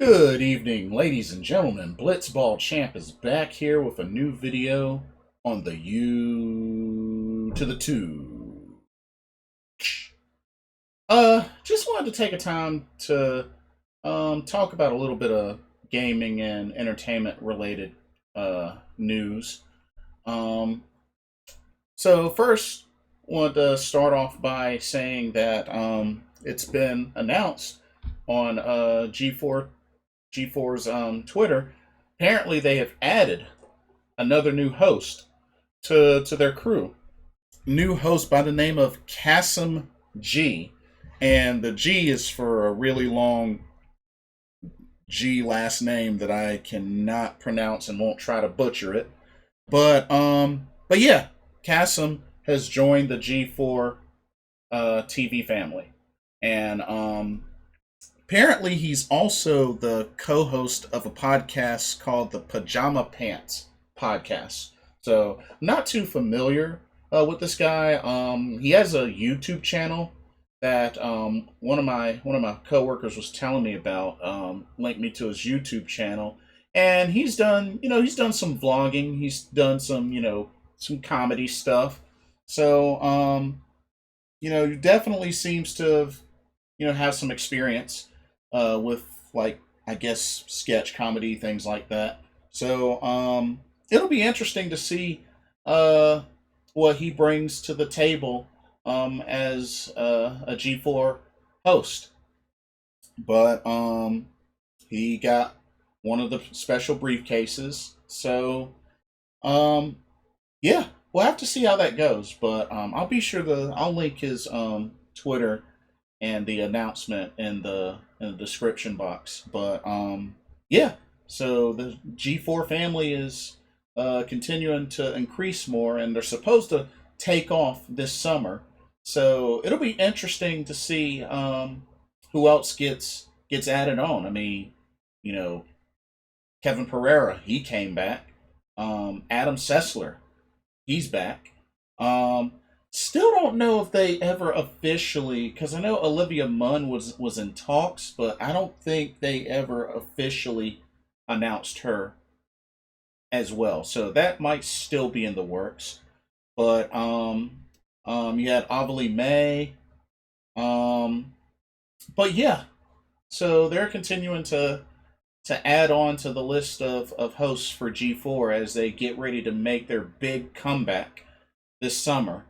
Good evening, ladies and gentlemen. Blitzball Champ is back here with a new video on the U to the 2. Just wanted to take a time to talk about a little bit of gaming and entertainment related news. Um, so first, wanted to start off by saying that it's been announced on G4's Twitter. Apparently, they have added another new host to their crew. New host by the name of Kassem G, and the G is for a really long G last name that I cannot pronounce and won't try to butcher it. But yeah, Kassem has joined the G4 TV family, and apparently, he's also the co-host of a podcast called the Pajama Pants Podcast. So, not too familiar with this guy. He has a YouTube channel that one of my coworkers was telling me about. Linked me to his YouTube channel, and he's done some vlogging. He's done some comedy stuff. So, he definitely seems to have some experience with, like, I guess, sketch comedy, things like that. So it'll be interesting to see what he brings to the table as a G4 host. But he got one of the special briefcases. So yeah, we'll have to see how that goes. But I'll be sure I'll link his Twitter and the announcement in the description box. But yeah, so the G4 family is continuing to increase more, and they're supposed to take off this summer. So it'll be interesting to see who else gets added on. I mean, you know, Kevin Pereira, he came back. Adam Sessler, he's back. Still don't know if they ever officially, because I know Olivia Munn was in talks, but I don't think they ever officially announced her as well. So that might still be in the works. But you had Avalie May. Um, but yeah, so they're continuing to add on to the list of hosts for G4 as they get ready to make their big comeback this summer.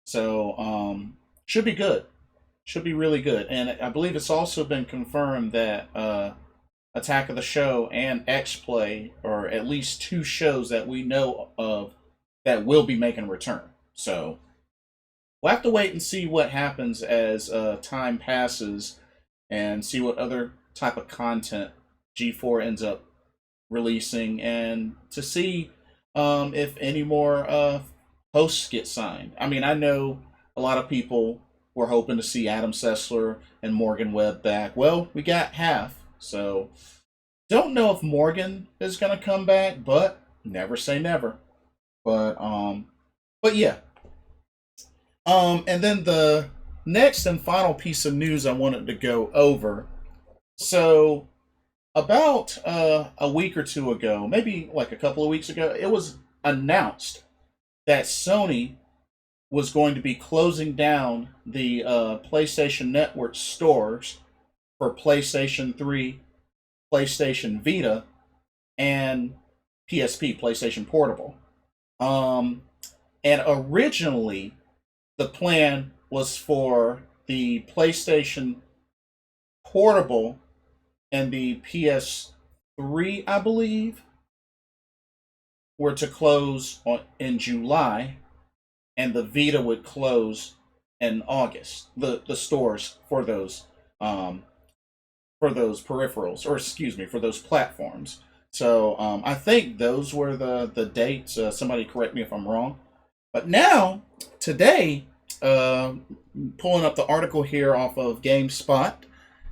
So should be good. Should be really good. And I believe it's also been confirmed that Attack of the Show and X Play are at least two shows that we know of that will be making a return. So we'll have to wait and see what happens as time passes and see what other type of content G4 ends up releasing, and to see if any more hosts get signed. I mean, I know a lot of people were hoping to see Adam Sessler and Morgan Webb back. Well, we got half, so don't know if Morgan is going to come back, but never say never. But yeah. And then the next and final piece of news I wanted to go over. So about a week or two ago, maybe like a couple of weeks ago, it was announced that Sony was going to be closing down the PlayStation Network stores for PlayStation 3, PlayStation Vita, and PSP, PlayStation Portable. Um, and originally, the plan was for the PlayStation Portable and the PS3, I believe, were to close in July, and the Vita would close in August. The stores for those peripherals, or excuse me, for those platforms. So I think those were the dates. Somebody correct me if I'm wrong. But now, today, pulling up the article here off of GameSpot,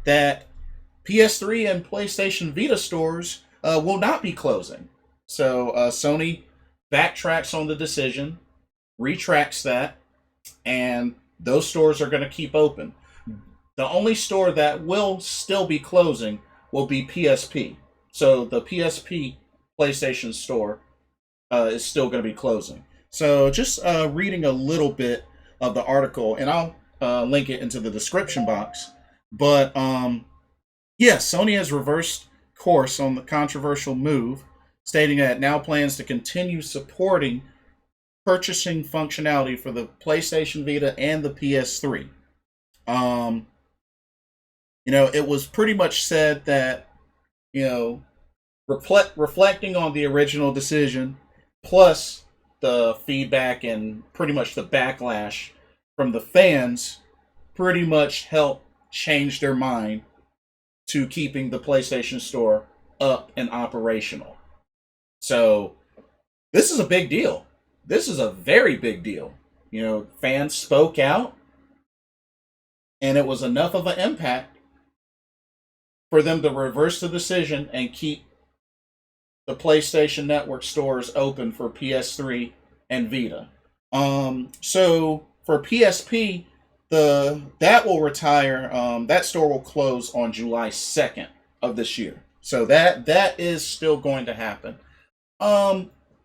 that PS3 and PlayStation Vita stores will not be closing. So Sony backtracks on the decision, retracts that, and those stores are going to keep open. The only store that will still be closing will be PSP. So the PSP PlayStation Store is still going to be closing. So just reading a little bit of the article, and I'll link it into the description box. But yes, Sony has reversed course on the controversial move, stating that it now plans to continue supporting purchasing functionality for the PlayStation Vita and the PS3. Um, it was pretty much said that, you know, reflecting on the original decision, plus the feedback and pretty much the backlash from the fans, pretty much helped change their mind to keeping the PlayStation Store up and operational. So this is a big deal. This is a very big deal. Fans spoke out, and it was enough of an impact for them to reverse the decision and keep the PlayStation Network stores open for PS3 and Vita. So for PSP, that will retire. That store will close on July 2nd of this year. So that is still going to happen.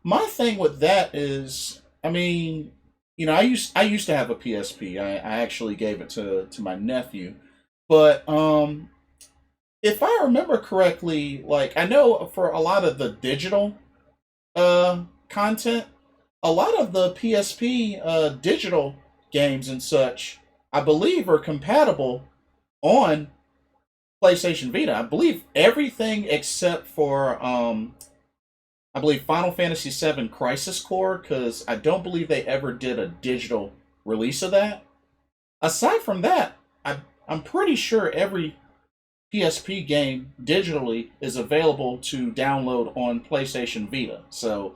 My thing with that is, I used to have a PSP. I actually gave it to my nephew, but if I remember correctly, like, I know for a lot of the digital content, a lot of the PSP digital games and such, I believe, are compatible on PlayStation Vita. I believe everything except for I believe Final Fantasy VII Crisis Core, because I don't believe they ever did a digital release of that. Aside from that, I'm pretty sure every PSP game digitally is available to download on PlayStation Vita. So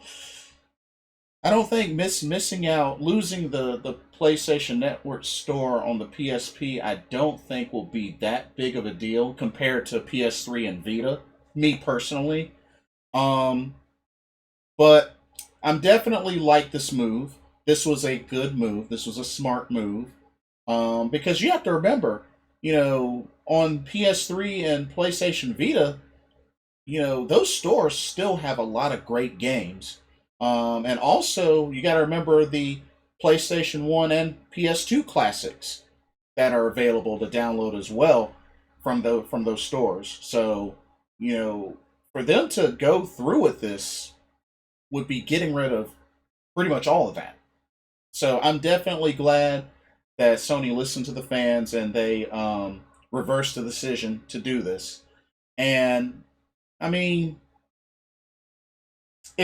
I don't think missing out, losing the PlayStation Network store on the PSP, I don't think will be that big of a deal compared to PS3 and Vita, me personally. But I'm definitely like this move. This was a good move. This was a smart move. Because you have to remember, on PS3 and PlayStation Vita, those stores still have a lot of great games. And also, you got to remember the PlayStation 1 and PS2 classics that are available to download as well from those stores. So, for them to go through with this would be getting rid of pretty much all of that. So I'm definitely glad that Sony listened to the fans and they reversed the decision to do this. And it's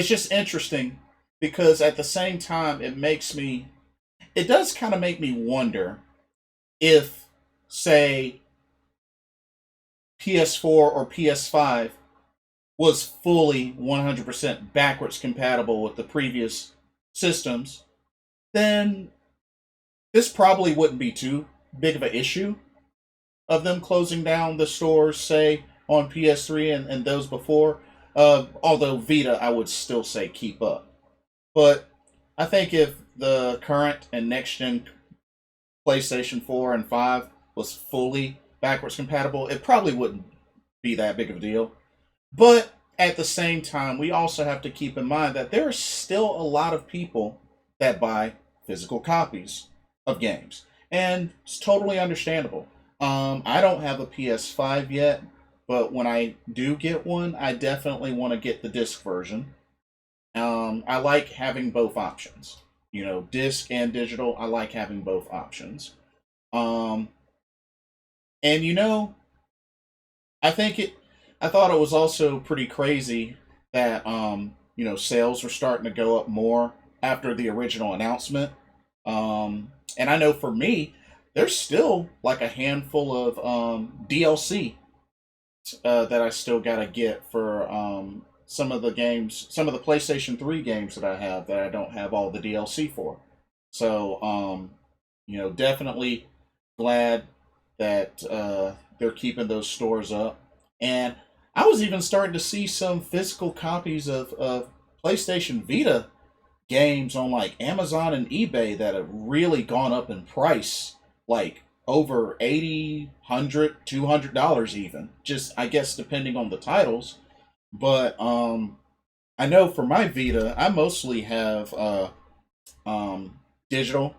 just interesting because at the same time, it does kind of make me wonder if, say, PS4 or PS5 was fully 100% backwards compatible with the previous systems, then this probably wouldn't be too big of an issue of them closing down the stores, say, on PS3 and those before. Although Vita, I would still say keep up. But I think if the current and next-gen PlayStation 4 and 5 was fully backwards compatible, it probably wouldn't be that big of a deal. But at the same time, we also have to keep in mind that there are still a lot of people that buy physical copies of games. And it's totally understandable. I don't have a PS5 yet, but when I do get one, I definitely want to get the disc version. I like having both options. Disc and digital, I like having both options. And I think I thought it was also pretty crazy that sales were starting to go up more after the original announcement. And I know for me, there's still like a handful of DLC that I still gotta get for some of the games, some of the PlayStation 3 games that I have that I don't have all the DLC for. So definitely glad that they're keeping those stores up. And I was even starting to see some physical copies of PlayStation Vita games on like Amazon and eBay that have really gone up in price, like over 80, 100, $200 even. Just I guess depending on the titles. But I know for my Vita, I mostly have digital,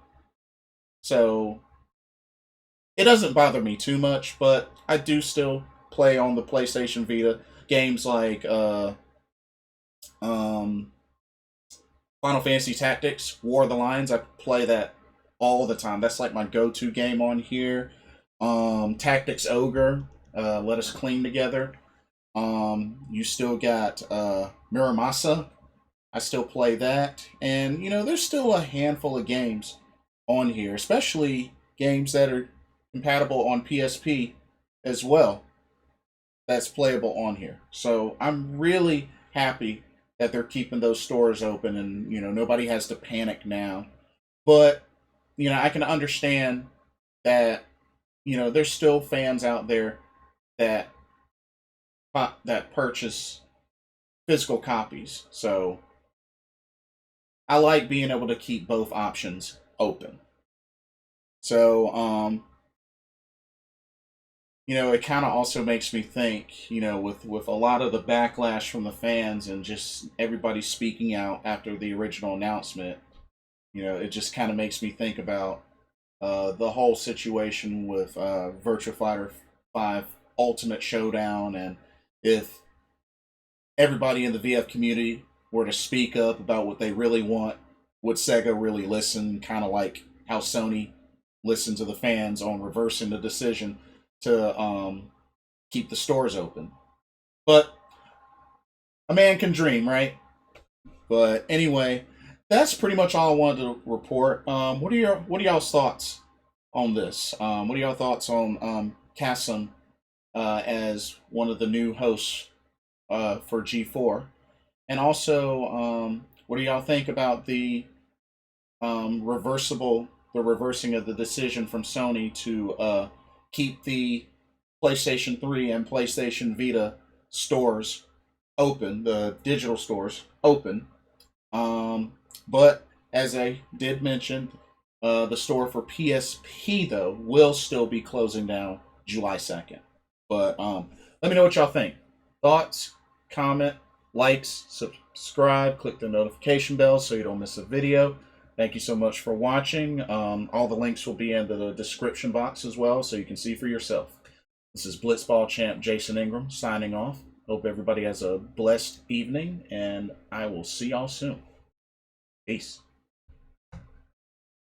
so it doesn't bother me too much. But I do still play on the PlayStation Vita games like um, Final Fantasy Tactics, War of the Lions. I play that all the time. That's like my go-to game on here. Tactics Ogre, Let Us Clean Together. You still got Miramasa. I still play that, and there's still a handful of games on here, especially games that are compatible on PSP as well. That's playable on here. So I'm really happy that they're keeping those stores open, and nobody has to panic now. But I can understand that there's still fans out there that that purchase physical copies. So I like being able to keep both options open. So it kind of also makes me think, with a lot of the backlash from the fans and just everybody speaking out after the original announcement, it just kind of makes me think about the whole situation with Virtua Fighter 5 Ultimate Showdown, and if everybody in the VF community were to speak up about what they really want, would Sega really listen? Kind of like how Sony listened to the fans on reversing the decision to keep the stores open. But a man can dream, right? But anyway, that's pretty much all I wanted to report. What are y'all's thoughts on this? What are y'all thoughts on Kassem as one of the new hosts for G4? And also, what do y'all think about the reversing of the decision from Sony to keep the PlayStation 3 and PlayStation Vita stores open, the digital stores open? But as I did mention, the store for PSP though will still be closing down July 2nd. But let me know what y'all think. Thoughts, comment, likes, subscribe, click the notification bell so you don't miss a video. Thank you so much for watching. All the links will be in the description box as well, so you can see for yourself. This is Blitzball champ Jason Ingram signing off. Hope everybody has a blessed evening, and I will see y'all soon. Peace.